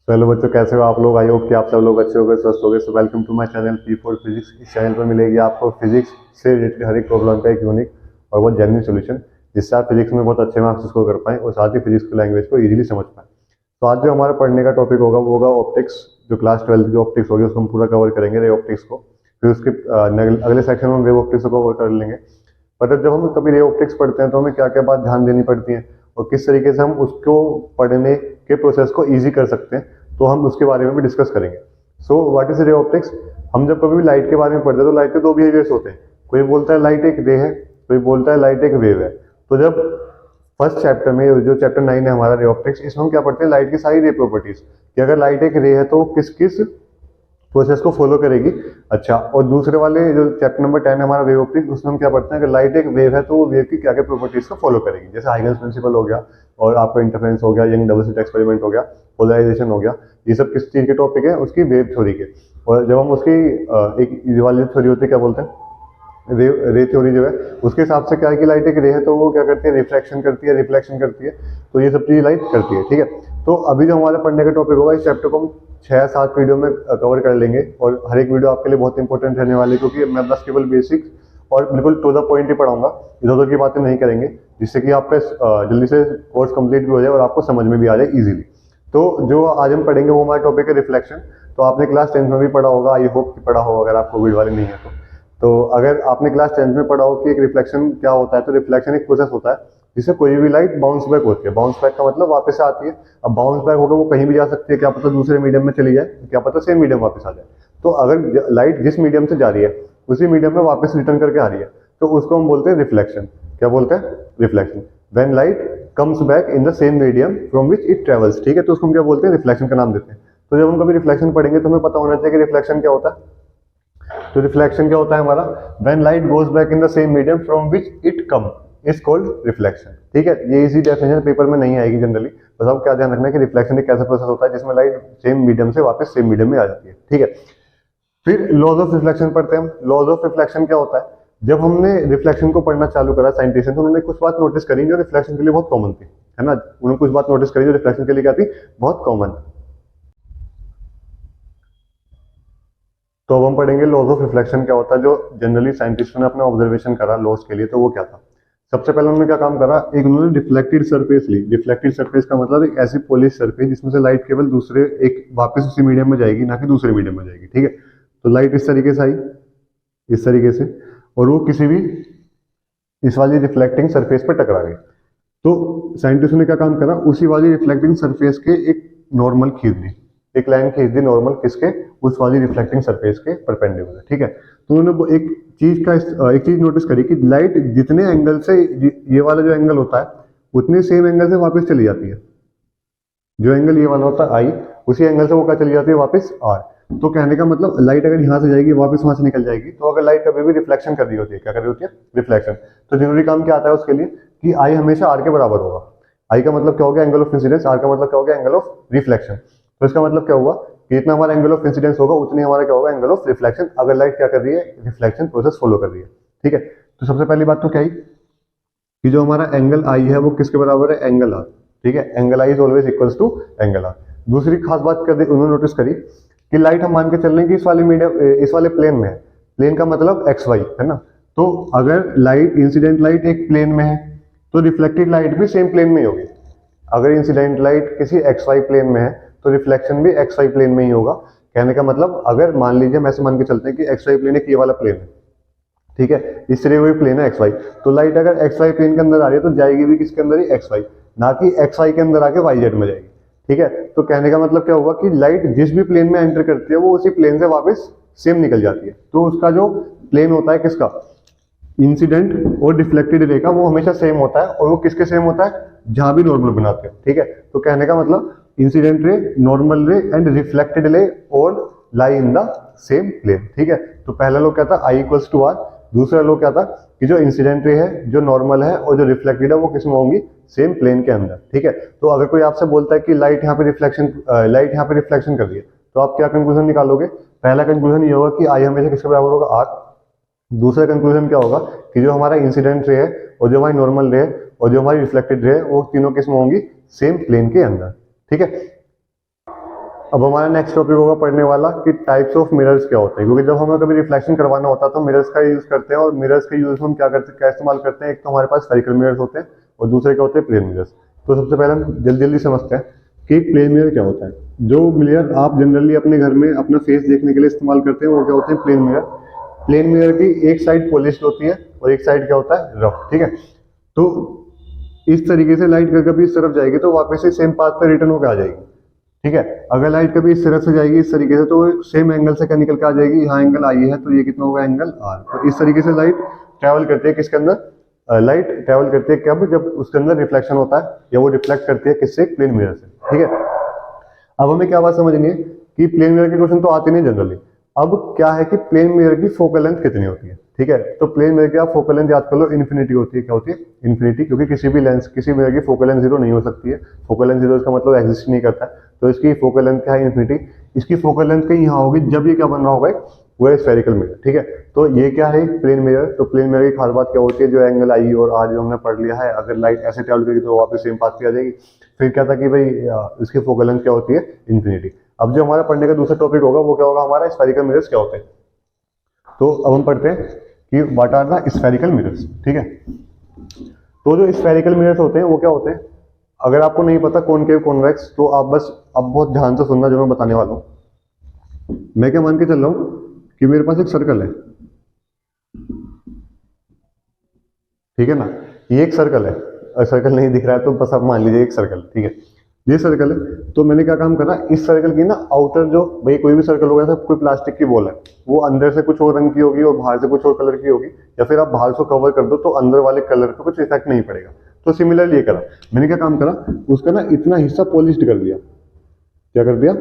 तो हेलो बच्चों, कैसे हो आप लोग। आई होप कि आप सब लोग अच्छे हो गए, स्वस्थ हो गए। So welcome to my channel P4 physics. इस चैनल पर मिलेगी आपको फिजिक्स से रिलेटेड हर एक प्रॉब्लम का एक यूनिक और बहुत जेन्युइन सोल्यूशन, जिससे आप फिजिक्स में बहुत अच्छे मार्क्स स्कोर कर पाएं और साथ ही फिजिक्स की लैंग्वेज को इजीली समझ पाएं। तो आज जो हमारा पढ़ने का टॉपिक होगा वो होगा ऑप्टिक्स। जो क्लास 12 की ऑप्टिक्स होगी उसको हम पूरा कवर करेंगे, रे ऑप्टिक्स को। फिर उसके अगले सेक्शन में हम वेव ऑप्टिक्स को कवर कर लेंगे। पर जब हम कभी रे ऑप्टिक्स पढ़ते हैं तो हमें क्या क्या बात ध्यान देनी पड़ती है और किस तरीके से हम उसको पढ़ने के प्रोसेस को ईजी कर सकते हैं, तो हम उसके बारे में भी डिस्कस करेंगे। So what is ray optics. हम जब कभी भी लाइट के बारे में पढ़ते हैं तो लाइट के दो बिहेवियर्स होते हैं। कोई बोलता है लाइट एक रे है, कोई बोलता है लाइट एक वेव है। तो जब फर्स्ट चैप्टर में जो चैप्टर 9 है हमारा रे ऑप्टिक्स, इसमें हम क्या पढ़ते हैं, लाइट की सारी रे प्रॉपर्टीज कि अगर लाइट एक रे है तो किस किस प्रोसेस को फॉलो करेगी। अच्छा, और दूसरे वाले जो चैप्टर नंबर 10 है हमारा वेव ऑप्टिक्स, उसमें हम क्या पढ़ते हैं, अगर लाइट एक वेव है तो वो वेव की क्या क्या प्रॉपर्टीज को फॉलो करेगी। जैसे हाइगन्स प्रिंसिपल हो गया, और आपका इंटरफेरेंस हो गया, यंग डबल स्लिट एक्सपेरिमेंट हो गया, पोलराइजेशन हो गया। ये सब किस चीज के टॉपिक है, उसकी वेव थ्योरी के। और जब हम उसकी एक ये वाली थ्योरी होती है, क्या बोलते हैं, रे थ्योरी जो है, उसके हिसाब से क्या है कि लाइट एक रे है तो वो क्या करती है, रिफ्रैक्शन करती है, रिफ्लेक्शन करती है। तो ये सब चीज लाइट करती है, ठीक है। तो अभी जो हमारा पढ़ने का टॉपिक होगा, इस चैप्टर को हम 6-7 वीडियो में कवर कर लेंगे, और हर एक वीडियो आपके लिए बहुत इंपॉर्टेंट रहने वाली है, क्योंकि मैं बस केवल बेसिक्स और बिल्कुल टू द पॉइंट ही पढ़ाऊंगा। इधर उधर की बातें नहीं करेंगे, जिससे कि आपका जल्दी से कोर्स कंप्लीट भी हो जाए और आपको समझ में भी आ जाए इजीली। तो जो आज हम पढ़ेंगे वो हमारा टॉपिक है रिफ्लेक्शन। तो आपने क्लास 10 में भी पढ़ा होगा, आई होप कि पढ़ा होगा, अगर आप कोविड वाले नहीं है तो अगर आपने क्लास 10 में पढ़ा हो कि एक रिफ्लेक्शन क्या होता है, तो रिफ्लेक्शन एक प्रोसेस होता है जिससे कोई भी लाइट बाउंस बैक होती है। बाउंस बैक का मतलब वापस से आती है। अब बाउंस बैक होकर वो कहीं भी जा सकती है, क्या पता दूसरे मीडियम में चली जाए, क्या पता सेम मीडियम वापस आ जाए। तो अगर लाइट जिस मीडियम से जा रही है उसी मीडियम में वापस रिटर्न करके आ रही है, तो उसको हम बोलते हैं रिफ्लेक्शन। क्या बोलते हैं, reflection. When light comes back in the same medium from which it travels, ठीक है, तो उसको हम क्या बोलते हैं, रिफ्लेक्शन का नाम देते हैं। तो जब हम कभी रिफ्लेक्शन पढ़ेंगे तो हमें पता होना चाहिए कि रिफ्लेक्शन क्या होता है। तो रिफ्लेक्शन क्या होता है हमारा, when light goes back in the same medium from which it come is called reflection, ठीक है। ये इसी डेफिनेशन पेपर में नहीं आएगी जनरली, बस आपको क्या ध्यान रखना है कि रिफ्लेक्शन एक ऐसा प्रोसेस होता है जिसमें लाइट सेम मीडियम से वापस सेम मीडियम में आ जाती है, ठीक है। फिर लॉज ऑफ रिफ्लेक्शन पढ़ते हैं हम। लॉज ऑफ रिफ्लेक्शन क्या होता है, जब हमने रिफ्लेक्शन को पढ़ना चालू करा साइंटिस्ट ने, तो उन्होंने कुछ बात नोटिस करी जो रिफ्लेक्शन के लिए बहुत कॉमन थी, है ना। उन्होंने कुछ बात नोटिस करी जो रिफ्लेक्शन के लिए क्या थी, बहुत कॉमन। तो अब हम पढ़ेंगे लॉज ऑफ रिफ्लेक्शन क्या होता है, जो जनरली साइंटिस्टों ने अपना ऑब्जर्वेशन करा लॉज के लिए, तो वो क्या था। सबसे पहले उन्होंने क्या काम करा, एक उन्होंने रिफ्लेक्टेड सरफेस ली। रिफ्लेक्टेड सरफेस का मतलब एक ऐसी पॉलिश सरफेस जिसमें से लाइट केवल दूसरे एक वापस उसी मीडियम में जाएगी, ना कि दूसरे मीडियम में जाएगी, ठीक है। तो लाइट इस तरीके से आई, इस तरीके से, और वो किसी भी इस वाली रिफ्लेक्टिंग सरफेस पर टकरा गई। तो साइंटिस्टों ने क्या काम करा, उसी वाली रिफ्लेक्टिंग सरफेस के एक नॉर्मल खींच दी, एक लाइन खींच दी नॉर्मल, किसके, उस वाली रिफ्लेक्टिंग सरफेस के परपेंडिकुलर, ठीक है। तो उन्होंने एक चीज नोटिस करी कि लाइट जितने एंगल से ये वाला जो एंगल होता है उतने सेम एंगल से वापस चली जाती है। जो एंगल ये वाला होता है आई, उसी एंगल से वो क्या चली जाती है, वापस आर। तो कहने का मतलब लाइट अगर यहाँ से जाएगी वापस वहां से निकल जाएगी। तो अगर लाइट कभी भी रिफ्लेक्शन कर रही होती है, क्या कर रही होती है, रिफ्लेक्शन, तो जरूरी काम क्या आता है उसके लिए कि आई हमेशा आर के बराबर होगा। आई का मतलब क्या हो गया, एंगल ऑफ इंसिडेंस। आर का मतलब क्या हो गया, एंगल ऑफ रिफ्लेक्शन। तो इसका मतलब क्या हुआ कि जितना हमारा एंगल ऑफ इंसिडेंस होगा उतनी हमारा क्या होगा, एंगल ऑफ रिफ्लेक्शन, अगर लाइट क्या कर रही है, रिफ्लेक्शन प्रोसेस फॉलो कर रही है, ठीक है। तो सबसे पहली बात तो क्या ही कि जो हमारा एंगल आई है वो किसके बराबर है, एंगल आर, ठीक है। Angle I is always equals to angle R. दूसरी खास बात कर दी उन्होंने नोटिस करी कि लाइट हम मान के चल रहे हैं कि इस वाले मीडियम, इस वाले प्लेन में है। प्लेन का मतलब एक्स वाई, है ना। तो अगर लाइट, इंसिडेंट लाइट एक प्लेन में है तो रिफ्लेक्टेड लाइट भी सेम प्लेन में ही होगी। अगर इंसिडेंट लाइट किसी एक्स वाई प्लेन में है तो रिफ्लेक्शन भी एक्स वाई प्लेन में ही होगा। कहने का मतलब अगर मान लीजिए हम ऐसे मान के चलते हैं कि एक्स वाई प्लेन एक ये वाला प्लेन है, ठीक है, इस तरह वही प्लेन है एक्स वाई, तो लाइट अगर एक्स वाई प्लेन के अंदर आ रही है तो जाएगी भी किसके अंदर ही, एक्स वाई, ना कि एक्स वाई के अंदर आके वाई जेड में जाएगी, ठीक है। तो कहने का मतलब क्या हुआ कि लाइट जिस भी प्लेन में एंटर करती है वो उसी प्लेन से वापस सेम निकल जाती है। तो उसका जो प्लेन होता है किसका, इंसिडेंट और रिफ्लेक्टेड रे का, वो हमेशा सेम होता है। और वो किसके सेम होता है, जहां भी नॉर्मल बनाते हैं, ठीक है। तो कहने का मतलब incident ray, normal ray and reflected ray all lie in the same plane, ठीक है। तो पहला लो क्या था, आई इक्वल्स टू आर। दूसरा लो क्या था कि जो इंसिडेंट रे है, जो नॉर्मल है और जो रिफ्लेक्टेड है, वो किसमें होंगी, सेम प्लेन के अंदर, ठीक है। तो अगर कोई आपसे बोलता है कि लाइट यहाँ पे रिफ्लेक्शन कर रही है, तो आप क्या कंक्लूजन निकालोगे। पहला कंक्लूजन ये होगा कि आई हमेशा किसके बराबर होगा, आर। दूसरा कंक्लूजन क्या होगा कि जो हमारा इंसिडेंट रे है और जो हमारी नॉर्मल रे है और जो हमारी रिफ्लेक्टेड रे है, वो तीनों किसमें होंगी, सेम प्लेन के अंदर, ठीक है। अब हमारा नेक्स्ट टॉपिक होगा पढ़ने वाला कि टाइप्स ऑफ मिरर्स क्या होते हैं, क्योंकि जब हमें कभी रिफ्लेक्शन करवाना होता है तो मिरर्स का यूज करते हैं, और मिरर्स के यूज हम क्या करते हैं, क्या इस्तेमाल करते हैं। एक तो हमारे पास स्फेरिकल मिरर्स होते हैं और दूसरे क्या होते हैं, प्लेन मिरर्स। तो सबसे पहले हम जल्दी जल्दी समझते हैं कि प्लेन मिरर क्या होता है। जो मिरर आप जनरली अपने घर में अपना फेस देखने के लिए इस्तेमाल करते हैं वो क्या होते हैं, प्लेन मिरर। प्लेन मिरर की एक साइड पॉलिश्ड होती है और एक साइड क्या होता है, रफ। ठीक है, तो इस तरीके से लाइट कभी इस तरफ जाएगी तो वापस से सेम पाथ पे रिटर्न होकर आ जाएगी। ठीक है, अगर लाइट कभी इस तरफ से जाएगी इस तरीके से तो सेम एंगल से क्या निकल के आ जाएगी, यहाँ एंगल आई है तो ये कितना होगा, एंगल आर। तो इस तरीके से लाइट ट्रेवल करती है किसके अंदर, लाइट ट्रेवल करती है कब, जब उसके अंदर रिफ्लेक्शन होता है या वो रिफ्लेक्ट करती है किससे, प्लेन मिरर से। ठीक है, अब हमें क्या बात समझनी है कि प्लेन मिरर के क्वेश्चन तो आते नहीं जनरली। अब क्या है कि प्लेन मिरर की फोकल लेंथ कितनी होती है। ठीक है, तो प्लेन मिरर की आप फोकल लेंथ याद कर लो, इन्फिनिटी होती है। क्या होती है, इन्फिनिटी, क्योंकि किसी भी लेंस, किसी मिरर की फोकल लेंथ जीरो नहीं हो सकती है। फोकल लेंथ जीरो इसका मतलब एग्जिस्ट नहीं करता है, तो इसकी फोकल लेंथ क्या है, इन्फिनिटी। इसकी फोकल लेंथ कहीं यहाँ होगी जब ये क्या बन रहा होगा, वो है स्फेरिकल मिरर। ठीक है, तो ये क्या है, प्लेन मिरर। तो प्लेन मिरर की खास बात क्या होती है, जो एंगल आई और आर जो हमने पढ़ लिया है, अगर लाइट ऐसे ट्रेवल करेगी तो वापस सेम पाथ पे आ जाएगी। फिर क्या था कि भाई इसकी फोकल लेंथ क्या होती है, इन्फिनिटी। अब जो हमारा पढ़ने का दूसरा टॉपिक होगा वो क्या होगा हमारा, स्फेरिकल मिरर्स क्या होते हैं। तो अब हम पढ़ते हैं कि what are the spherical mirrors. ठीक है, तो जो स्फेरिकल मिरर्स होते हैं वो क्या होते हैं, अगर आपको नहीं पता कॉनकेव कॉन्वेक्स, तो आप बस अब बहुत ध्यान से सुनना जो मैं बताने वाला हूं। मैं क्या मान के चल रहा हूं कि मेरे पास एक सर्कल है, ठीक है ना, ये एक सर्कल है। सर्कल नहीं दिख रहा है तो बस आप मान लीजिए एक सर्कल। ठीक है, ये सर्कल है। तो मैंने क्या काम करा, इस सर्कल की ना आउटर, जो भाई कोई भी सर्कल होगा, कोई प्लास्टिक की बॉल है, वो अंदर से कुछ और रंग की होगी और बाहर से कुछ और कलर की होगी, या फिर आप बाहर से कवर कर दो तो अंदर वाले कलर पे कुछ इफेक्ट नहीं पड़ेगा। तो सिमिलरली ये करा, मैंने क्या काम करा, उसका ना इतना हिस्सा पॉलिश्ड कर दिया। क्या कर दिया,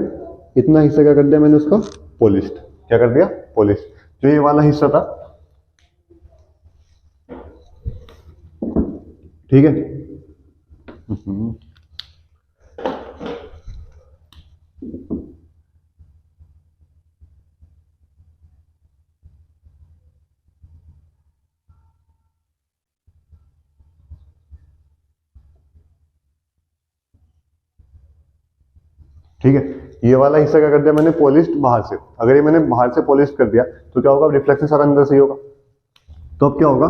इतना हिस्सा क्या कर दिया मैंने उसका, पॉलिश्ड। क्या कर दिया, पॉलिश्ड। जो ये वाला हिस्सा था, ठीक है, ठीक है, ये वाला हिस्सा क्या कर दिया मैंने, पॉलिश्ड बाहर से। अगर ये मैंने बाहर से पॉलिश कर दिया तो क्या होगा, रिफ्लेक्शन सारा अंदर से ही होगा। तो अब क्या होगा,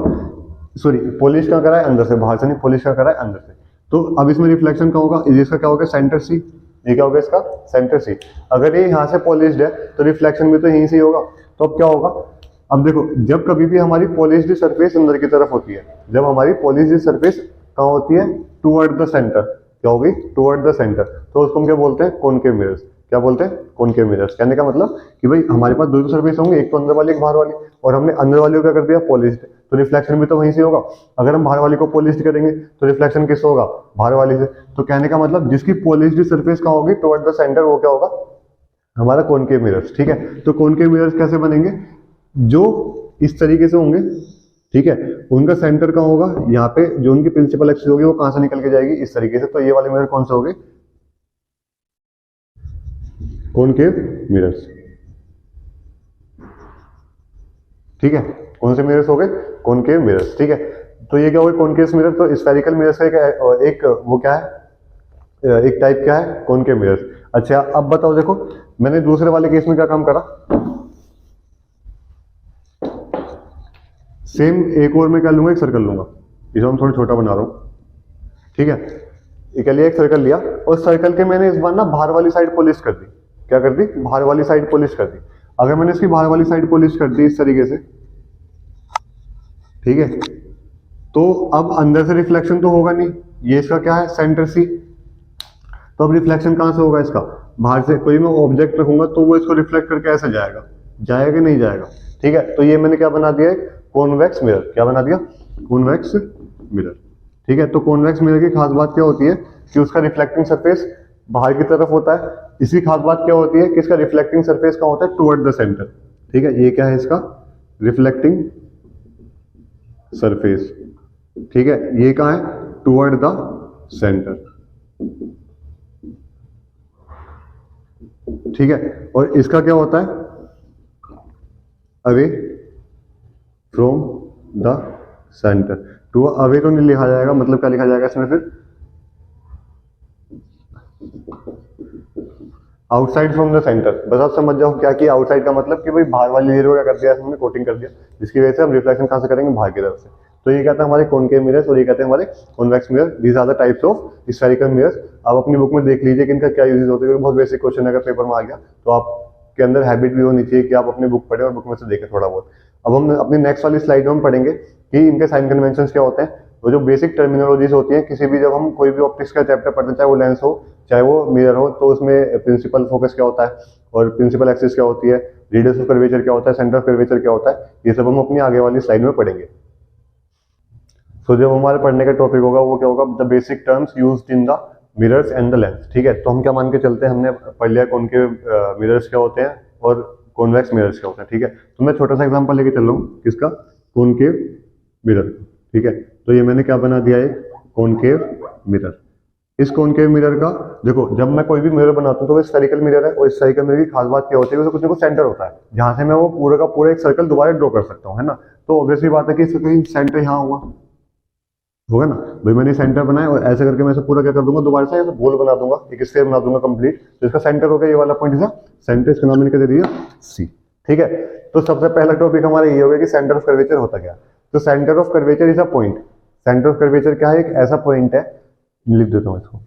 सॉरी, पॉलिश क्या करा है, अंदर से, बाहर से नहीं, पॉलिश क्या करा है, अंदर से। तो अब इसमें रिफ्लेक्शन क्या होगा, इसका क्या होगा, सेंटर सी। ये क्या होगा इसका, सेंटर सी। अगर ये यहाँ से पॉलिश्ड है तो रिफ्लेक्शन भी तो यहीं से ही होगा। तो अब क्या होगा, अब देखो, जब कभी भी हमारी पॉलिश्ड सरफेस अंदर की तरफ होती है, जब हमारी पॉलिश्ड सरफेस कहाँ होती है, टुवर्ड द सेंटर, क्या होगी, टुवर्ड द सेंटर, तो उसको हम क्या बोलते हैं, कॉनकेव मिरर्स। क्या बोलते हैं, कॉनकेव मिरर्स। कहने का मतलब कि भाई हमारे पास दो सरफेस होंगे, एक तो अंदर वाली एक बाहर वाली, और हमने अंदर वाली को क्या कर दिया, पॉलिश्ड, तो रिफ्लेक्शन भी तो वहीं से होगा। अगर हम बाहर वाली को पॉलिश्ड करेंगे तो रिफ्लेक्शन किससे होगा, बाहर वाली से। तो कहने का मतलब जिसकी पॉलिश्ड सरफेस कहाँ होगी, टुवर्ड द सेंटर, वो क्या होगा, हमारा कॉनकेव मिरर्स। ठीक है, तो कॉनकेव मिरर्स कैसे बनेंगे, जो इस तरीके से होंगे, ठीक है, उनका सेंटर कहाँ होगा, यहाँ पे जो उनकी प्रिंसिपल एक्सिस होगी वो कहां से निकल के जाएगी, इस तरीके से। तो ये वाले मिरर कौन से होंगे, कॉनकेव मिरर्स। ठीक है, कौन से मिरर्स हो गए, कॉनकेव मिरर्स। ठीक है, तो ये क्या हो गए, कॉनकेव मिरर। तो स्फेरिकल मिरर्स का एक वो क्या है, एक टाइप क्या है, कॉनकेव मिरर्स। अच्छा, अब बताओ, देखो मैंने दूसरे वाले केस में क्या काम करा, सेम एक और मैं क्या लूंगा, एक सर्कल लूंगा, इसे हम थोड़ा छोटा बना रहा हूं। ठीक है, ये लिए एक सर्कल लिया, और सर्कल के मैंने इस बार ना बाहर वाली साइड पॉलिश कर दी। क्या कर दी, बाहर वाली साइड पॉलिश कर दी। अगर मैंने इसकी बाहर वाली साइड पॉलिश कर दी इस तरीके से, ठीक है, तो अब अंदर से रिफ्लेक्शन तो होगा नहीं, ये इसका क्या है, सेंटर सी। तो अब रिफ्लेक्शन कहां से होगा इसका, बाहर से। कोई मैं ऑब्जेक्ट रखूंगा तो वो इसको रिफ्लेक्ट करके ऐसे जाएगा, जाएगा नहीं जाएगा। ठीक है, तो ये मैंने क्या बना दिया, कॉन्वेक्स मिरर। क्या बना दिया, कॉन्वेक्स मिरर। ठीक है, तो कॉन्वेक्स मिरर की खास बात क्या होती है कि उसका रिफ्लेक्टिंग सरफेस बाहर की तरफ होता है। इसकी खास बात क्या होती है कि इसका रिफ्लेक्टिंग सरफेस कहाँ होता है, टुवर्ड द सेंटर। ठीक है, ये क्या है इसका, रिफ्लेक्टिंग सरफेस। ठीक है, ये कहाँ है, टुवर्ड द सेंटर। ठीक है, और इसका क्या होता है, away from the centre. To away तो नहीं लिखा जाएगा, मतलब क्या लिखा जाएगा इसमें फिर, आउटसाइड फ्रॉम द सेंटर, बस आप समझ जाओ क्या किया। आउटसाइड का मतलब कि भाई बाहर वाली लेयर को क्या कर दिया हमने, कोटिंग कर दिया, जिसकी वजह से हम रिफ्लेक्शन कहां से करेंगे, बाहर की तरफ से। तो ये कहते हैं हमारे कॉनकेव मिरर्स और ये कहते हैं हमारे convex mirror. These are the types of spherical mirrors. आप अपनी बुक में देख लीजिए कि इनका क्या यूज होता है, बहुत बेसिक क्वेश्चन अगर पेपर में आ गया तो आपके अंदर हैबिट भी होनी चाहिए कि आप अपनी बुक पढ़ें और बुक में से देखें थोड़ा बहुत। अब हम अपनी नेक्स्ट वाली स्लाइड में हम पढ़ेंगे कि इनके साइन कन्वेंशन क्या होते हैं, वो जो बेसिक टर्मिनोलॉजीज होती है किसी भी, जब हम कोई भी ऑप्टिक्स का चैप्टर पढ़ते हैं, चाहे वो लेंस हो चाहे वो मिरर हो, तो उसमें प्रिंसिपल फोकस क्या होता है और प्रिंसिपल एक्सिस क्या होती है, रेडियस ऑफ कर्वेचर क्या होता है, सेंटर ऑफ कर्वेचर क्या होता है, ये सब हम अपनी आगे वाली स्लाइड में पढ़ेंगे। तो जब हमारे पढ़ने का टॉपिक होगा वो क्या होगा, the basic terms used in the mirrors and the lens. ठीक है, तो हम क्या मान के चलते हैं, हमने पढ़ लिया कॉनकेव मिरर्स क्या होते हैं और कॉन्वेक्स मिरर्स क्या होते हैं। ठीक है, तो मैं छोटा सा एग्जांपल लेके चल रहा हूँ किसका, कॉनकेव मिरर। ठीक है, तो ये मैंने क्या बना दिया, एक कॉनकेव मिरर। इस कॉनकेव मिरर का देखो, जब मैं कोई भी मिरर बनाता हूँ तो वो स्फेरिकल मिरर है, और इस स्फेरिकल मिरर की खास बात क्या होती है, उसका कुछ ना कुछ सेंटर होता है जहां से मैं वो पूरा का पूरा एक सर्कल दोबारा ड्रॉ कर सकता हूँ, है ना। तो ऑब्वियसली बात है कि इसका कहीं सेंटर यहाँ होगा ना भाई। मैंने सेंटर बनाया और ऐसे करके मैं इसे पूरा क्या कर दूंगा, दोबारा से ऐसे गोल बना दूंगा, एक स्फीयर बना दूंगा कंप्लीट। तो इसका सेंटर हो गया ये वाला पॉइंट, इसका सेंटर, इसका नाम मैंने क्या दे दिया, सी। ठीक है, तो सबसे पहला टॉपिक हमारा ये हो गया कि सेंटर ऑफ कर्वेचर होता क्या। तो centre of curvature is a point. Centre of curvature क्या है, एक ऐसा पॉइंट है, लिख देता हूं इसको।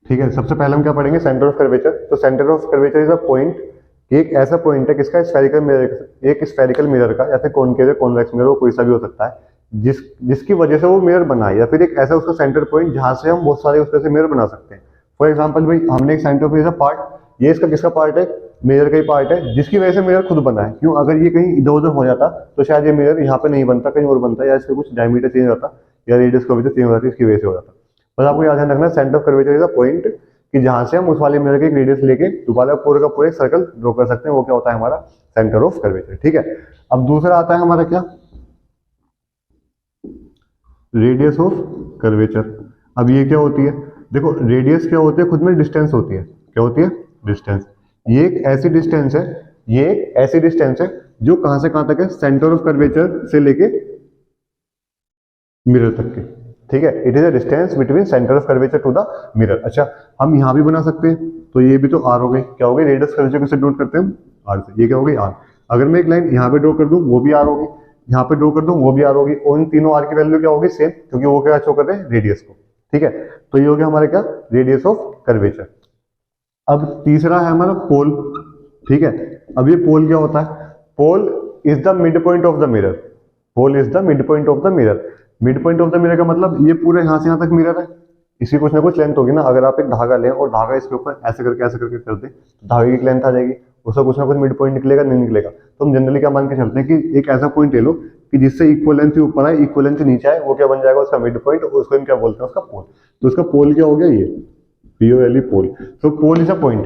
ठीक है, सबसे पहले हम क्या पढ़ेंगे, सेंटर ऑफ कर्वेचर। तो centre of curvature is a point, एक ऐसा पॉइंट है किसका, स्फेरिकल मिरर, एक स्फेरिकल मिरर का, या फिर कॉनकेव कॉन्वेक्स मिरर, कोई सा भी हो सकता है, जिसकी वजह से वो मिरर बना है, या फिर एक ऐसा उसका सेंटर पॉइंट जहां से हम बहुत सारे उससे मिरर बना सकते हैं। फॉर एग्जाम्पल भाई हमने एक सेंटर ऑफ पार्ट, ये इसका किसका पार्ट है, मिरर का ही पार्ट है, जिसकी वजह से मिरर खुद बना है। क्यों, अगर ये कहीं इधर उधर हो जाता तो शायद ये मिरर यहाँ पे नहीं बनता, कहीं और बनता, या इसका कुछ डायमीटर चेंज होता या रेडियस का वजह चेंज हो जाती, इसकी वजह से हो जाता। बस आपको याद रखना, centre of curvature is a point कि जहां से हम उस वाले मिरर के रेडियस लेके दोबारा पूरे का पूरे सर्कल ड्रॉ कर सकते हैं, वो क्या होता है, हमारा सेंटर ऑफ कर्वेचर। ठीक है, अब दूसरा आता है हमारा क्या, रेडियस ऑफ कर्वेचर। अब ये क्या होती है, देखो रेडियस क्या होती है, खुद में डिस्टेंस होती है, क्या होती है, डिस्टेंस। ये एक ऐसी डिस्टेंस है, ये एक ऐसी डिस्टेंस है जो कहां से कहां तक है, सेंटर ऑफ कर्वेचर से लेके मिरर तक के। ठीक है, it is a distance between centre of curvature to the mirror. अच्छा, हम यहां भी बना सकते हैं, तो ये भी तो आर हो गई, क्या हो गई, रेडियस कर्वेचर कैसे नोट करते हैं, आर से, ये क्या हो गई, आर। अगर मैं एक लाइन यहाँ पे ड्रॉ कर दूं वो भी आर होगी, यहाँ पे ड्रॉ कर दूं वो भी आर होगी, और इन तीनों आर की वैल्यू क्या होगी, सेम, क्योंकि वो क्या शो कर रहे हैं, रेडियस को। ठीक है, तो ये हो गया हमारे क्या, रेडियस ऑफ कर्वेचर। अब तीसरा है हमारा पोल। ठीक है, अब ये पोल क्या होता है, pole is the mid point of the mirror. Pole is the mid point of the mirror. Mid point of the mirror का मतलब ये पूरे यहां से यहां तक मिरर है, इसकी कुछ ना कुछ लेंथ होगी ना। अगर आप एक धागा लें और धागा इसके ऊपर ऐसे करके कर दें तो धागे की लेंथ आ जाएगी, उसका कुछ ना कुछ मिड पॉइंट निकलेगा, नहीं निकलेगा। तो हम जनरली क्या मान के चलते हैं कि एक ऐसा पॉइंट ले लो कि जिससे इक्वल लेंथ ऊपर आए, इक्वल लेंथ नीचे आए, वो क्या बन जाएगा, उसका मिड पॉइंट, उसको हम क्या बोलते हैं, उसका पोल। तो उसका पोल क्या हो गया, ये POLE, पोल। तो पोल इज अ पॉइंट।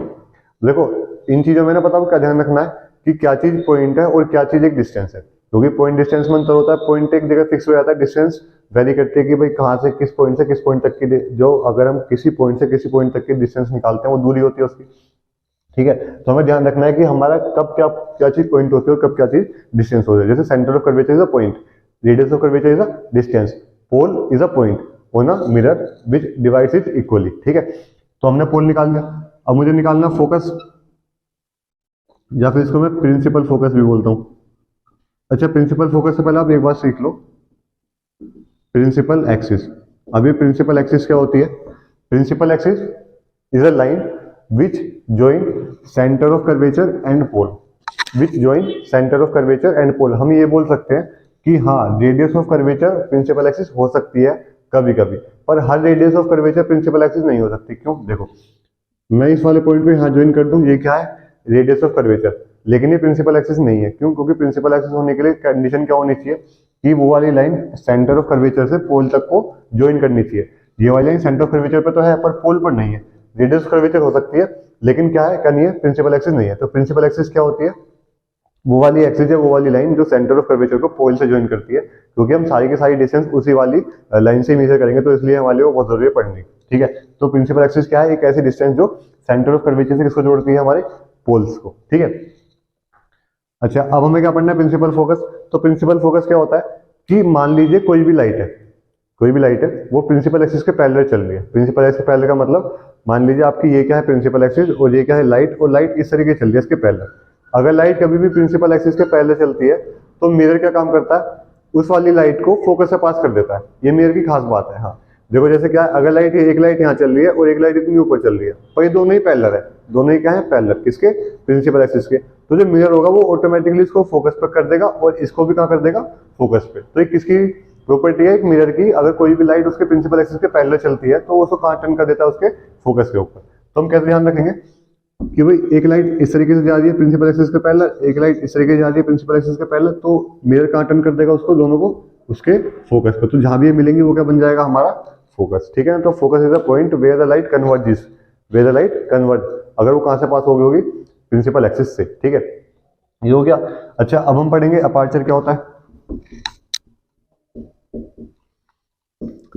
देखो इन चीजों में ना पता क्या ध्यान रखना है कि क्या चीज पॉइंट है और क्या चीज एक डिस्टेंस है, क्योंकि पॉइंट डिस्टेंस में अंतर होता है। पॉइंट एक जगह फिक्स हो जाता है, डिस्टेंस वेरी करती है कि भाई कहाँ से किस पॉइंट से किस पॉइंट तक की, जो अगर हम किसी पॉइंट से किसी पॉइंट तक की डिस्टेंस निकालते हैं वो दूरी होती है उसकी। ठीक है, तो हमें ध्यान रखना है कि हमारा कब क्या क्या चीज पॉइंट होती है और कब क्या चीज डिस्टेंस होती है। जैसे centre of curvature is a point, radius of curvature is a distance, pole is a point on a mirror which divides it equally. ठीक है, तो हमने पोल निकाल लिया। अब मुझे निकालना फोकस, या फिर इसको मैं प्रिंसिपल फोकस भी बोलता हूं। अच्छा, प्रिंसिपल फोकस से पहले आप एक बात सीख लो, प्रिंसिपल एक्सिस। अभी प्रिंसिपल एक्सिस क्या होती है, principal axis is a line which join centre of curvature and pole, which join centre of curvature and pole. हम ये बोल सकते हैं कि हाँ, radius of curvature principal axis हो सकती है कभी कभी, पर हर radius of curvature principal axis नहीं हो सकती। क्यों, देखो मैं इस वाले पॉइंट पे यहां ज्वाइन कर दूं, ये क्या है, रेडियस ऑफ कर्वेचर, लेकिन ये प्रिंसिपल एक्सिस नहीं है। क्यों, क्योंकि प्रिंसिपल एक्सिस होने के लिए कंडीशन क्या होनी चाहिए कि वो वाली लाइन सेंटर ऑफ कर्वेचर से पोल तक को ज्वाइन करनी चाहिए। ये वाली लाइन सेंटर ऑफ कर्वेचर पे तो है पर पोल पर नहीं है। रेडियस ऑफ कर्वेचर हो सकती है लेकिन क्या है, क्या नहीं है, प्रिंसिपल एक्सिस नहीं है। तो प्रिंसिपल एक्सिस क्या होती है, वो वाली एक्सिस है, वो वाली लाइन जो सेंटर ऑफ कर्वेचर को पोल से ज्वाइन करती है। क्योंकि हम सारी की सारी डिस्टेंस उसी वाली लाइन से मेजर करेंगे, तो इसलिए हमारे को बहुत जरूरी है पढ़नी। ठीक है, तो प्रिंसिपल एक्सिस क्या है, एक ऐसी डिस्टेंस जो सेंटर ऑफ कर्वेचर से किसको जोड़ती है, हमारे पोल्स को। ठीक है, अच्छा अब हमें क्या पढ़ना है, प्रिंसिपल फोकस। तो प्रिंसिपल फोकस क्या होता है कि मान लीजिए कोई भी लाइट है, कोई भी लाइट है वो प्रिंसिपल एक्सिस के पैरेलल चल रही है। प्रिंसिपल एक्सिस के पैरेलल का मतलब मान लीजिए आपकी ये क्या है प्रिंसिपल एक्सिस और ये क्या है लाइट, और लाइट इस तरीके चल रही है इसके पैरेलल। अगर लाइट कभी भी प्रिंसिपल एक्सिस के पैरेलल चलती है तो मिरर क्या काम करता है, उस वाली लाइट को फोकस से पास कर देता है। ये मिरर की खास बात है। हाँ देखो जैसे क्या है, अगर लाइट एक लाइट यहाँ चल रही है और एक लाइट इतनी ऊपर चल रही है, पर ये दोनों ही पैरेलल है, दोनों ही क्या है पैरेलल, किसके, प्रिंसिपल एक्सिस के। तो जो मिरर होगा वो ऑटोमेटिकली इसको फोकस पर कर देगा और इसको भी कहाँ कर देगा, फोकस पे। तो ये किसकी प्रॉपर्टी है, एक मिरर की। अगर कोई भी लाइट उसके प्रिंसिपल एक्सिस के पैरेलल चलती है तो वो उसको कहाँ टर्न कर देता है, उसके फोकस के ऊपर। तो हम कैसे ध्यान रखेंगे कि भाई एक लाइट इस तरीके से जा रही है प्रिंसिपल एक्सिस के पैरेलल, एक लाइट इस तरीके से जा रही है प्रिंसिपल एक्सिस के पैरेलल, तो मिरर कहाँ टर्न कर देगा उसको, दोनों को उसके फोकस पर। तो जहां भी ये मिलेंगी वो क्या बन जाएगा, हमारा फोकस। ठीक है ना। तो focus is the point where the light converges, where the light converge, अगर वो कहां से पास होगी प्रिंसिपल एक्सिस से। ठीक है, ये हो गया। अच्छा अब हम पढ़ेंगे अपर्चर क्या होता है।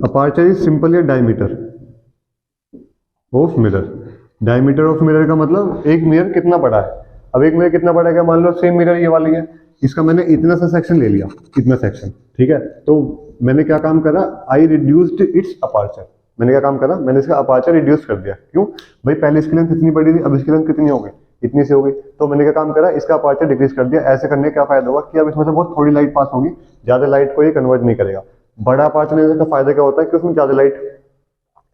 Aperture is simply diameter of mirror. Diameter of mirror का मतलब एक मिरर कितना बड़ा है। अब एक मिरर कितना बड़ा है, मान लो सेम मिरर ये वाली है, इसका मैंने इतना सा सेक्शन ले लिया, इतना सेक्शन। ठीक है, तो मैंने क्या काम करा, आई रिड्यूस्ड इट्स अपर्चर। मैंने क्या काम करा, मैंने इसका अपर्चर रिड्यूस कर दिया। क्यों भाई, पहले इसकी लेंथ इतनी बड़ी थी, अब इसकी लेंथ कितनी हो गई, इतनी से हो गई। तो मैंने क्या काम करा, इसका अपर्चर डिक्रीज कर दिया। ऐसे करने का क्या फायदा होगा कि अब इसमें से बहुत थोड़ी लाइट पास होगी, ज्यादा लाइट को ये कन्वर्ट नहीं करेगा। बड़ा अपर्चर लेने का फायदा क्या होता है कि उसमें ज्यादा लाइट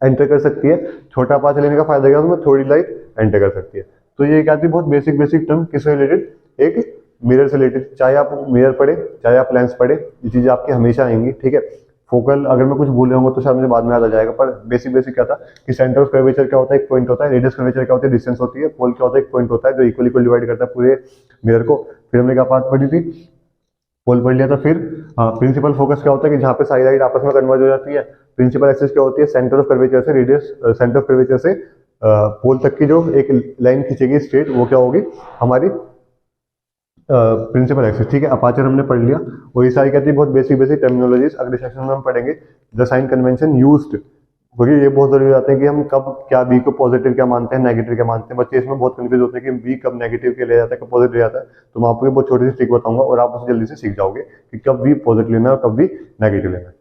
एंटर कर सकती है, छोटा अपर्चर लेने का फायदा क्या है, उसमें थोड़ी लाइट एंटर कर सकती है। तो ये क्या थी, बहुत बेसिक टर्म किससे रिलेटेड, एक मिरर से रिलेटेड। चाहे आप मिरर पढ़े चाहे आप लेंस पढ़े, ये चीजें आपकी हमेशा आएंगी। ठीक है, फोकल अगर मैं कुछ भूल रहा हूँ तो शायद मुझे बाद में याद आ जाएगा, पर बेसिक क्या था कि सेंटर ऑफ कर्वेचर क्या होता है, एक पॉइंट होता है। रेडियस कर्वेचर क्या होती है, डिस्टेंस होती है। पोल क्या होता है, एक पॉइंट होता है जो इक्वल डिवाइड करता है पूरे मिरर को। फिर हमने क्या बात पढ़ी थी, पोल पढ़ लिया था। फिर प्रिंसिपल फोकस क्या होता है कि जहाँ पे सारी लाइट आपस में कन्वर्ज हो जाती है। प्रिंसिपल एक्सिस क्या होती है, सेंटर ऑफ कर्वेचर से रेडियस, सेंटर ऑफ कर्वेचर से पोल तक की जो एक लाइन खींचेगी स्ट्रेट, वो क्या होगी, हमारी प्रिंसिपल एक्सिस। ठीक है, अपर्चर हमने पढ़ लिया। और ये सारी कहती है बहुत बेसिक टर्मिनोलॉजीज अगले सेक्शन में हम पढ़ेंगे। द साइन कन्वेंशन यूज्ड, क्योंकि ये बहुत जरूरी होते हैं कि हम कब क्या बी को पॉजिटिव क्या मानते हैं, नेगेटिव क्या मानते हैं। बच्चे इसमें बहुत कंफ्यूज होते हैं कि बी कब नेगेटिव के ले जाता है, कब पॉजिटिव ले जाता है। तो मैं आपको बहुत छोटी सी ट्रिक बताऊंगा और आप उसे जल्दी से सीख जाओगे कि कब बी पॉजिटिव लेना है और कब बी नेगेटिव लेना है।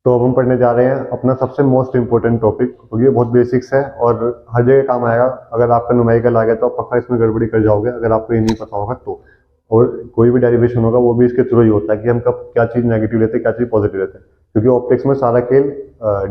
तो अब हम पढ़ने जा रहे हैं अपना सबसे मोस्ट इंपॉर्टेंट टॉपिक, क्योंकि ये बहुत बेसिक्स है और हर जगह काम आएगा। अगर आपका न्यूमेरिकल आ गया तो आप पक्का इसमें गड़बड़ी कर जाओगे अगर आपको ये नहीं पता होगा तो। और कोई भी डेरिवेशन होगा वो भी इसके थ्रू ही होता है कि हम कब क्या चीज नेगेटिव लेते हैं, क्या चीज पॉजिटिव लेते हैं। क्योंकि ऑप्टिक्स में सारा खेल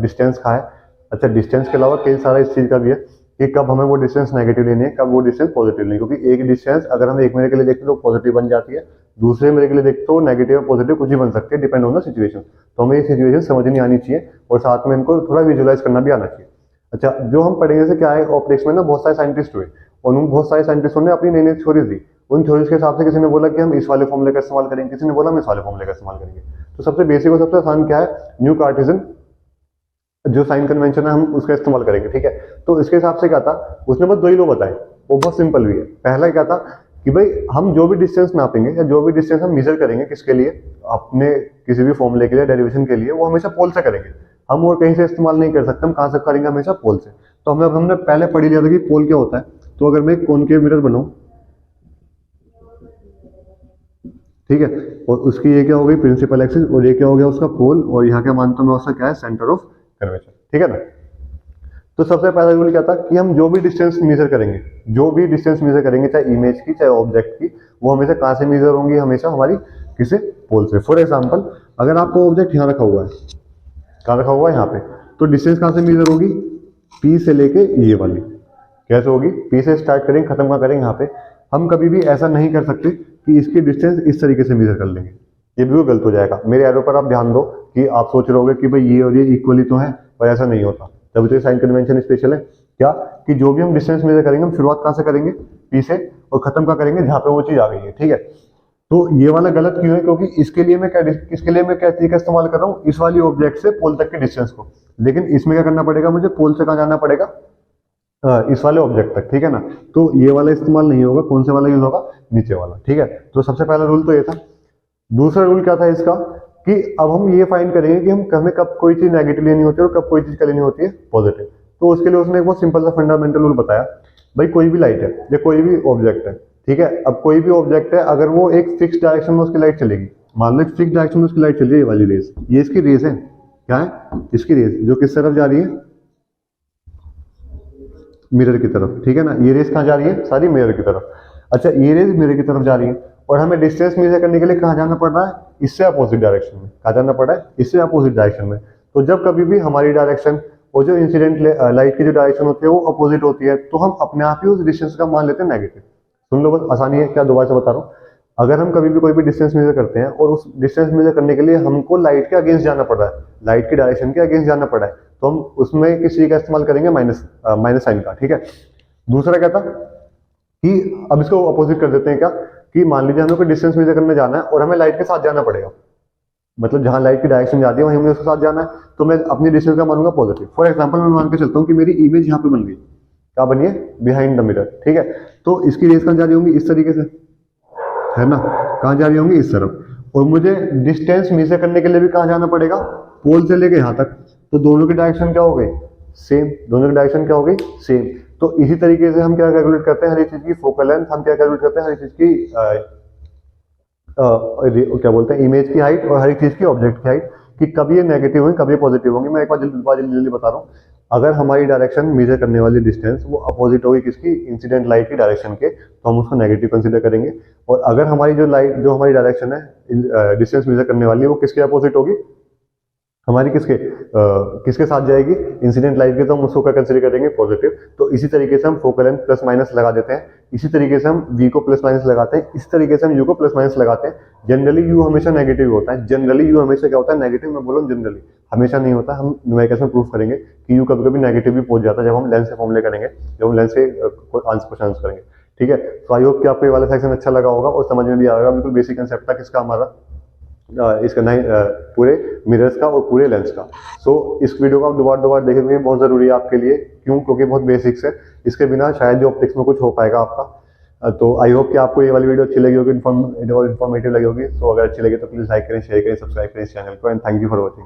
डिस्टेंस का है। अच्छा, डिस्टेंस के अलावा खेल सारा इस चीज का भी है कि कब हमें वो डिस्टेंस नेगेटिव लेनी है, कब वो डिस्टेंस पॉजिटिव लेनी है। क्योंकि एक डिस्टेंस अगर हम एक मिनट के लिए देखते हैं तो पॉजिटिव बन जाती है, दूसरे मिनट के लिए देखते तो नेगेटिव पॉजिटिव कुछ भी बन सकते हैं, डिपेंड ऑन द सिचुएशन। तो हमें ये सिचुएशन समझनी आनी चाहिए और साथ में इनको थोड़ा विजुअलाइज करना भी आना चाहिए। अच्छा, जो हम पढ़ेंगे से क्या है, ऑप्टिक्स में ना बहुत सारे साइंटिस्ट हुए और उन बहुत सारे साइंटिस्टों ने अपनी नई नई थ्योरीज दी। उन थ्योरीज के हिसाब से किसी ने बोला कि हम इस वाले फॉर्मूले का इस्तेमाल करेंगे, किसी ने बोला हम इस वाले फॉर्मूले का इस्तेमाल करेंगे। तो सबसे बेसिक और सबसे आसान क्या है, न्यू कार्टेशियन जो साइन कन्वेंशन है हम उसका इस्तेमाल करेंगे। ठीक है, तो इसके हिसाब से क्या था, उसने बस दो ही लो बताए, वो बहुत सिंपल भी है। पहला क्या था कि भाई हम जो भी डिस्टेंस नापेंगे या जो भी डिस्टेंस हम मेजर करेंगे किसके लिए, अपने किसी भी फॉर्मूले के लिए, डेरिवेशन के लिए, वो हमेशा पोल से करेंगे। हम और कहीं से इस्तेमाल नहीं कर सकते, हम कहां से करेंगे, हमेशा पोल से। तो हमने पहले पढ़ लिया था कि पोल क्या होता है। तो अगर मैं कॉनकेव मिरर बनाऊं, ठीक है, और उसकी ये क्या हो गई प्रिंसिपल एक्सिस और ये क्या हो गया उसका पोल, और यहाँ क्या मानता हूं मैं उसका क्या है, सेंटर ऑफ कर्वेचर। ठीक है ना। तो सबसे पहला रूल क्या था कि हम जो भी डिस्टेंस मेजर करेंगे, जो भी डिस्टेंस मेजर करेंगे, चाहे इमेज की चाहे ऑब्जेक्ट की, वो हमेशा कहां से मेजर होंगी, हमेशा हमारी किसी पोल से। फॉर एग्जांपल अगर आपको ऑब्जेक्ट यहाँ रखा हुआ है, कहाँ रखा हुआ है, यहाँ पे, तो डिस्टेंस कहां से मेजर होगी, पी से लेके ये वाली। कैसे होगी, पी से स्टार्ट करेंगे, खत्म कहाँ करेंगे, यहाँ पे। हम कभी भी ऐसा नहीं कर सकते कि इसकी डिस्टेंस इस तरीके से मेजर कर लेंगे, ये भी गलत हो जाएगा। मेरे एरो पर आप ध्यान दो कि आप सोच रहे होगे कि भाई ये और ये इक्वली तो है, पर ऐसा नहीं होता। तभी तो ये साइन कन्वेंशन स्पेशल है क्या, कि जो भी हम डिस्टेंस मेजर करेंगे हम शुरुआत कहाँ से करेंगे, पी से, और खत्म कहाँ करेंगे, जहाँ पे वो चीज आ गई है। ठीक है, तो ये वाला गलत क्यों है, क्योंकि इसके लिए मैं क्या चीज का इस्तेमाल कर रहा हूँ, इस वाली ऑब्जेक्ट से पोल तक के डिस्टेंस को। लेकिन इसमें क्या करना पड़ेगा, मुझे पोल से कहाँ जाना पड़ेगा, इस वाले ऑब्जेक्ट तक। ठीक है ना, तो ये वाला इस्तेमाल नहीं होगा, कौन से वाला यूज होगा, नीचे वाला। ठीक है, तो सबसे पहला रूल तो ये था। दूसरा रूल क्या था इसका, कि अब हम ये फाइंड करेंगे कि हमें कब कोई चीज नेगेटिव लेनी होती है और कब कोई चीज लेनी होती है पॉजिटिव। तो उसके लिए उसने एक बहुत सिंपल सा फंडामेंटल रूल बताया। भाई कोई भी लाइट है या कोई भी ऑब्जेक्ट है, ठीक है, अब कोई भी ऑब्जेक्ट है, अगर वो एक फिक्स डायरेक्शन में उसकी लाइट चलेगी, मान लो एक फिक्स डायरेक्शन में उसकी लाइट चल रही है, ये वाली रेस, ये इसकी रेस है, क्या है, इसकी रेज जो किस तरफ जा रही है, मिरर की तरफ, ठीक है ना। ये रेज कहाँ जा रही है, सारी मिरर की तरफ। अच्छा, ये रेज मिरर की तरफ जा रही है और हमें डिस्टेंस मेजर करने के लिए कहाँ जाना पड़ रहा है, इससे अपोजिट डायरेक्शन में। कहाँ जाना पड़ रहा है, इससे अपोजिट डायरेक्शन में। तो जब कभी भी हमारी डायरेक्शन और जो इंसिडेंट लाइट की जो डायरेक्शन होती है वो अपोजिट होती है, तो हम अपने आप ही उस डिस्टेंस का मान लेते हैं नेगेटिव। सुन लो, बस आसानी है, क्या दोबारा से बता रहा हूँ। अगर हम कभी भी कोई भी डिस्टेंस मेजर करते हैं और उस डिस्टेंस मेजर करने के लिए हमको लाइट के अगेंस्ट जाना पड़ रहा है, लाइट की डायरेक्शन के अगेंस्ट जाना पड़ रहा है, तो हम उसमें किस चीज का इस्तेमाल करेंगे, माइनस साइन का, ठीक है। दूसरा क्या था कि अब इसको अपोजिट कर देते हैं, क्या कि मान लीजिए हमें कोई डिस्टेंस मेजर करने जाना है और हमें लाइट के साथ जाना पड़ेगा, मतलब जहां लाइट की डायरेक्शन जाती है वहीं हमें उसके साथ जाना है, तो मैं अपनी डिस्टेंस का मानूंगा पॉजिटिव। फॉर एग्जांपल मैं मान के चलता हूँ कि मेरी इमेज यहाँ पे बन गई, क्या बनी है, बिहाइंड द मिरर, ठीक है। तो इसकी रेज कहाँ जा रही होंगी, इस तरीके से, है ना, कहाँ जा रही होंगी, इस तरफ। और मुझे डिस्टेंस मेजर करने के लिए भी कहाँ जाना पड़ेगा, पोल से लेके यहाँ तक, तो दोनों की डायरेक्शन क्या हो गई, सेम। दोनों की डायरेक्शन क्या हो गई, सेम। तो इसी तरीके से हम क्या कैलकुलेट करते हैं, हर एक चीज की फोकल लेंथ, हम क्या कैलकुलेट करते हैं, हर एक चीज की क्या बोलते हैं, इमेज की हाइट और हर एक चीज की ऑब्जेक्ट की हाइट, कि कभी ये नेगेटिव होंगी कभी पॉजिटिव होंगी। मैं एक बार जल्दी बता रहा हूँ। अगर हमारी डायरेक्शन मेजर करने वाली डिस्टेंस वो अपोजिट होगी किसकी, इंसिडेंट लाइट की डायरेक्शन के, तो हम उसको नेगेटिव कंसीडर करेंगे। और अगर हमारी जो हमारी डायरेक्शन है डिस्टेंस मेजर करने वाली, वो किसके अपोजिट होगी, हमारी किसके साथ जाएगी, इंसिडेंट लाइट के, तो हम उसको क्या कंसीडर करेंगे, पॉजिटिव। तो इसी तरीके से हम फोकल लेंथ प्लस माइनस लगा देते हैं, इसी तरीके से हम v को प्लस माइनस लगाते हैं, इस तरीके से हम u को प्लस माइनस लगाते हैं। जनरली u हमेशा नेगेटिव होता है, जनरली u हमेशा क्या होता है, नेगेटिव। मैं बोलूँ जनरली, हमेशा नहीं होता। हम न्यूमेरिकल्स में प्रूफ करेंगे कि u कभी कभी नेगेटिव भी पहुंच जाता है जब हम लेंस से फॉर्मूले करेंगे, जब हम लेंस से क्वेश्चन आंसर करेंगे, ठीक है। तो आई होप कि आपको ये वाला सेक्शन अच्छा लगा होगा और समझ में भी आएगा। बिल्कुल बेसिक कंसेप्ट था किसका, हमारा इसका पूरे मिरर्स का और पूरे लेंस का। सो इस वीडियो को आप दोबारा देखेंगे, बहुत जरूरी है आपके लिए। क्यों, क्योंकि बहुत बेसिक्स है, इसके बिना शायद जो ऑप्टिक्स में कुछ हो पाएगा आपका। तो आई होप कि आपको ये वाली वीडियो अच्छी लगी होगी, इन्फॉर्मेटिव लगी होगी। तो अगर अच्छी लगी तो प्लीज लाइक करें, शेयर करें, सब्सक्राइब करें इस चैनल को, and thank you for watching.